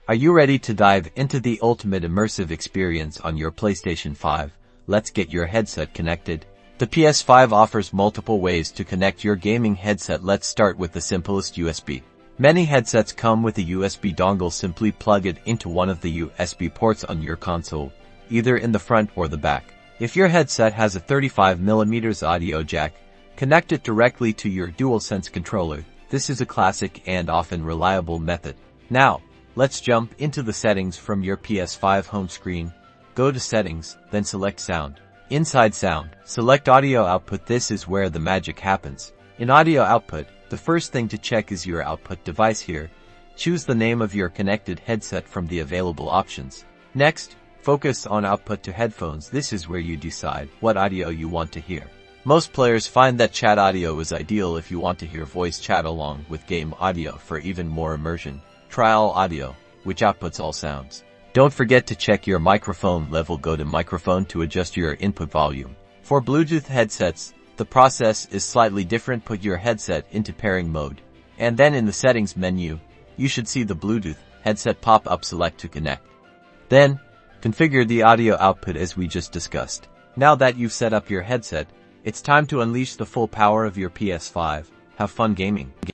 Are you ready to dive into the ultimate immersive experience on your PlayStation 5? Let's get your headset connected. The PS5 offers multiple ways to connect your gaming headset. Let's start with the simplest, USB. Many headsets come with a USB dongle. Simply plug it into one of the USB ports on your console, either in the front or the back. If your headset has a 35mm audio jack, connect it directly to your DualSense controller. This is a classic and often reliable method. Now, let's jump into the settings from your PS5 home screen. Go to Settings, then select Sound. Inside Sound, select Audio Output. This is where the magic happens. In Audio Output, the first thing to check is your output device here. Choose the name of your connected headset from the available options. Next, focus on Output to Headphones. This is where you decide what audio you want to hear. Most players find that chat audio is ideal if you want to hear voice chat along with game audio for even more immersion. Try All Audio, which outputs all sounds. Don't forget to check your microphone level. Go to Microphone to adjust your input volume. For Bluetooth headsets, the process is slightly different. Put your headset into pairing mode, and then in the settings menu, you should see the Bluetooth headset pop up. Select to connect. Then, configure the audio output as we just discussed. Now that you've set up your headset, it's time to unleash the full power of your PS5. Have fun gaming.